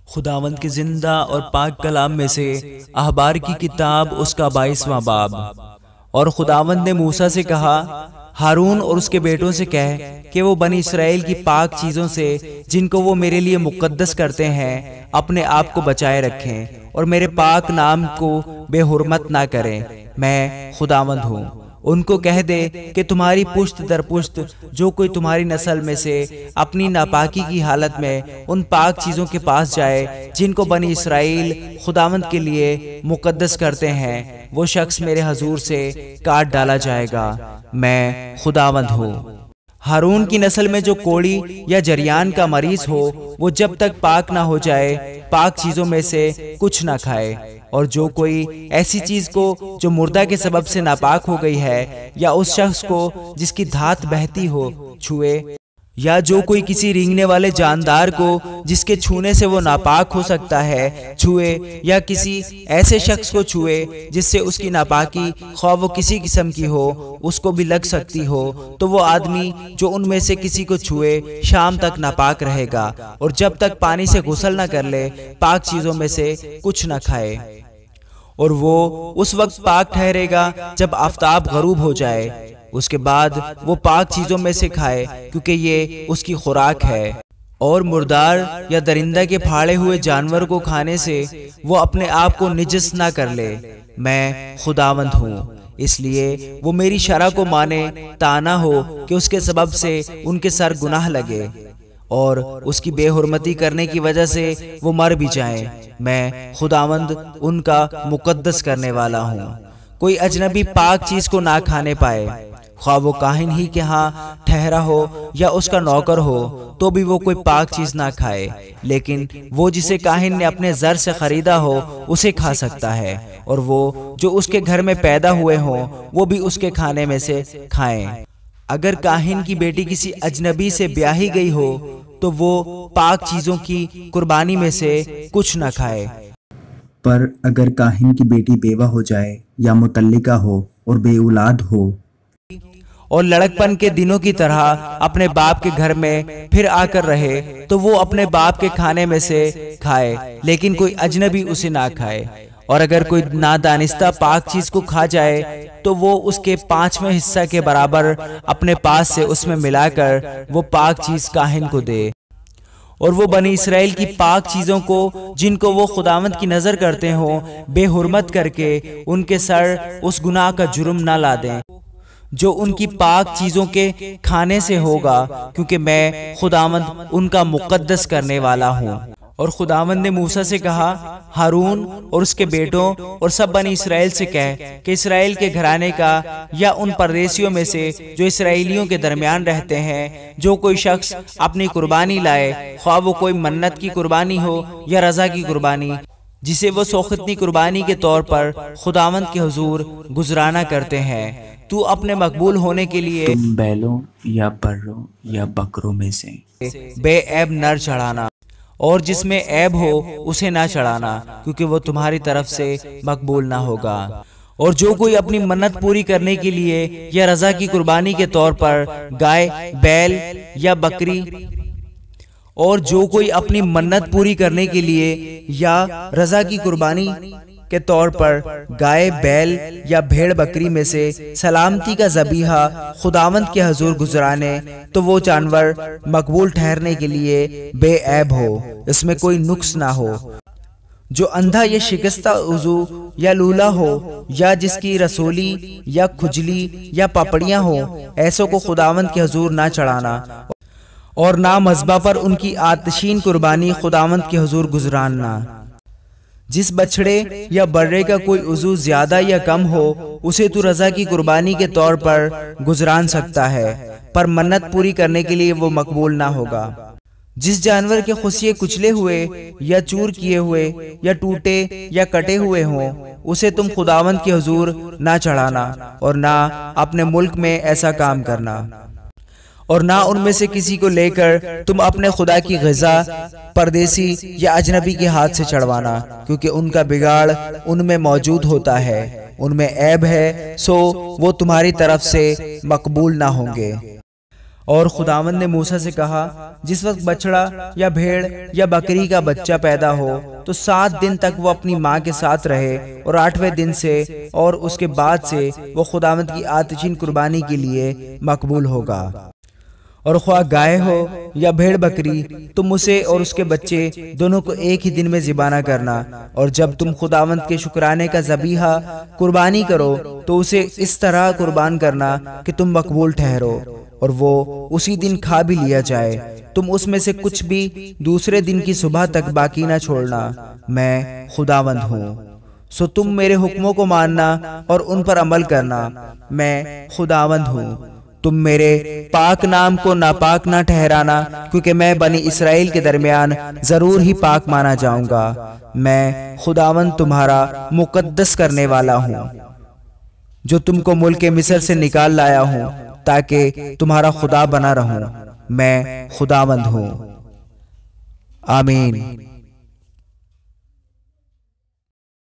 خداوند کے زندہ اور پاک کلام میں سے احبار کی کتاب اس کا 22واں باب۔ اور خداوند نے موسیٰ سے کہا، ہارون اور اس کے بیٹوں سے کہہ کہ وہ بنی اسرائیل کی پاک چیزوں سے جن کو وہ میرے لیے مقدس کرتے ہیں اپنے آپ کو بچائے رکھیں اور میرے پاک نام کو بے حرمت نہ کریں، میں خداوند ہوں۔ ان کو کہہ دے کہ تمہاری پشت در پشت جو کوئی تمہاری نسل میں سے اپنی ناپاکی کی حالت میں ان پاک چیزوں کے پاس جائے جن کو بنی اسرائیل خداوند کے لیے مقدس کرتے ہیں، وہ شخص میرے حضور سے کاٹ ڈالا جائے گا، میں خداوند ہوں۔ ہارون کی نسل میں جو کوڑی یا جریان کا مریض ہو وہ جب تک پاک نہ ہو جائے پاک چیزوں میں سے کچھ نہ کھائے، اور جو کوئی ایسی چیز کو جو مردہ کے سبب سے ناپاک ہو گئی ہے یا اس شخص کو جس کی دھات بہتی ہو چھوئے، یا جو کوئی کسی رینگنے والے جاندار کو جس کے چھونے سے وہ ناپاک ہو سکتا ہے چھوئے، یا کسی ایسے شخص کو چھوئے جس سے اس کی ناپاکی خواہ وہ کسی قسم کی ہو اس کو بھی لگ سکتی ہو، تو وہ آدمی جو ان میں سے کسی کو چھوئے شام تک ناپاک رہے گا، اور جب تک پانی سے غسل نہ کر لے پاک چیزوں میں سے کچھ نہ کھائے، اور وہ اس وقت پاک ٹھہرے گا جب آفتاب غروب ہو جائے، اس کے بعد وہ پاک چیزوں میں سے کھائے کیونکہ یہ اس کی خوراک ہے۔ اور مردار یا درندہ کے پھاڑے ہوئے جانور کو کھانے سے وہ اپنے آپ کو نجس نہ کر لے، میں خداوند ہوں۔ اس لیے وہ میری شرع کو مانے تا نہ ہو کہ اس کے سبب سے ان کے سر گناہ لگے اور اس کی بے حرمتی کرنے کی وجہ سے وہ مر بھی جائیں، میں خداوند ان کا مقدس کرنے والا ہوں۔ کوئی اجنبی پاک چیز کو نہ کھانے پائے، خواہ وہ کاہن ہی کے ہاں ٹھہرا ہو یا اس کا نوکر ہو، تو بھی وہ کوئی پاک چیز نہ کھائے، لیکن وہ جسے کاہن نے اپنے زر سے خریدا ہو اسے کھا سکتا ہے، اور وہ جو اس کے گھر میں پیدا ہوئے ہوں وہ بھی اس کے کھانے میں سے کھائیں۔ اگر کاہن کی بیٹی کسی اجنبی سے بیاہی گئی ہو تو وہ پاک چیزوں کی قربانی میں سے کچھ نہ کھائے، پر اگر کاہن کی بیٹی بیوہ ہو جائے یا مطلقہ ہو اور بے اولاد ہو اور لڑکپن کے دنوں کی طرح اپنے باپ کے گھر میں پھر آ کر رہے تو وہ اپنے باپ کے کھانے میں سے کھائے، لیکن کوئی اجنبی اسے نہ کھائے۔ اور اگر کوئی نادانستہ پاک چیز کو کھا جائے تو وہ اس کے 5واں حصہ کے برابر اپنے پاس سے اس میں ملا کر وہ پاک چیز کاہن کو دے، اور وہ بنی اسرائیل کی پاک چیزوں کو جن کو وہ خداوند کی نظر کرتے ہوں بے حرمت کر کے ان کے سر اس گناہ کا جرم نہ لا دیں جو ان کی پاک چیزوں کے کھانے سے ہوگا، کیونکہ میں خداوند ان کا مقدس کرنے والا ہوں۔ اور خداوند نے موسیٰ سے کہا، ہارون اور اس کے بیٹوں اور سب بنی اسرائیل سے کہہ کہ اسرائیل کے گھرانے کا یا ان پردیسیوں میں سے جو اسرائیلیوں کے درمیان رہتے ہیں جو کوئی شخص اپنی قربانی لائے، خواہ وہ کوئی منت کی قربانی ہو یا رضا کی قربانی، جسے وہ سوختنی قربانی کے طور پر خداوند کے حضور گزرانا کرتے ہیں، تو اپنے مقبول ہونے کے لیے تم بیلوں یا بروں یا بکروں میں سے بے عیب نر چڑھانا، اور جس میں عیب ہو اسے نہ چڑھانا، کیونکہ وہ تمہاری طرف سے مقبول نہ ہوگا۔ اور جو کوئی اپنی منت پوری کرنے کے لیے یا رضا کی قربانی کے طور پر گائے، بیل یا بکری، اور جو کوئی اپنی منت پوری کرنے کے لیے یا رضا کی قربانی کے طور پر گائے، بیل یا بھیڑ بکری میں سے سلامتی کا ذبیحہ خداوند کے حضور گزرانے، تو وہ جانور مقبول ٹھہرنے کے لیے بے عیب ہو، اس میں کوئی نقص نہ ہو۔ جو اندھا یا شکستہ عضو یا لولا ہو یا جس کی رسولی یا کھجلی یا پپڑیاں ہوں، ایسوں کو خداوند کے حضور نہ چڑھانا، اور نہ مذبح پر ان کی آتشین قربانی خداوند کے حضور گزراننا۔ جس بچڑے یا برے کا کوئی عضو زیادہ یا کم ہو اسے تو رضا کی قربانی کے طور پر گزران سکتا ہے، پر منت پوری کرنے کے لیے وہ مقبول نہ ہوگا۔ جس جانور کے خصیے کچلے ہوئے یا چور کیے ہوئے یا ٹوٹے یا کٹے ہوئے ہوں اسے تم خداوند کے حضور نہ چڑھانا، اور نہ اپنے ملک میں ایسا کام کرنا، اور نہ ان میں سے کسی کو لے کر تم اپنے خدا کی غذا پردیسی یا اجنبی کے ہاتھ سے چڑھوانا، کیونکہ ان کا بگاڑ ان میں موجود ہوتا ہے، ان میں عیب ہے، سو وہ تمہاری طرف سے مقبول نہ ہوں گے۔ اور خداوند نے موسیٰ سے کہا جس وقت بچڑا یا بھیڑ یا بکری کا بچہ پیدا ہو تو 7 دن تک وہ اپنی ماں کے ساتھ رہے، اور 8ویں دن سے اور اس کے بعد سے وہ خداوند کی آتشین قربانی کے لیے مقبول ہوگا۔ اور خواہ گائے ہو یا بھیڑ بکری، تم اسے اور اس کے بچے دونوں کو ایک ہی دن میں ذبح نہ کرنا، اور جب تم خداوند کے شکرانے کا ذبیحہ قربانی کرو تو اسے اس طرح قربان کرنا کہ تم مقبول ٹھہرو، اور وہ اسی دن کھا بھی لیا جائے۔ تم اس میں سے کچھ بھی دوسرے دن کی صبح تک باقی نہ چھوڑنا، میں خداوند ہوں۔ سو تم میرے حکموں کو ماننا اور ان پر عمل کرنا، میں خداوند ہوں۔ تم میرے پاک نام کو ناپاک نہ ٹھہرانا، کیونکہ میں بنی اسرائیل کے درمیان ضرور ہی پاک مانا جاؤں گا۔ میں خداوند تمہارا مقدس کرنے والا ہوں، جو تم کو ملک مصر سے نکال لایا ہوں، تاکہ تمہارا خدا بنا رہوں۔ میں خداوند ہوں۔ آمین۔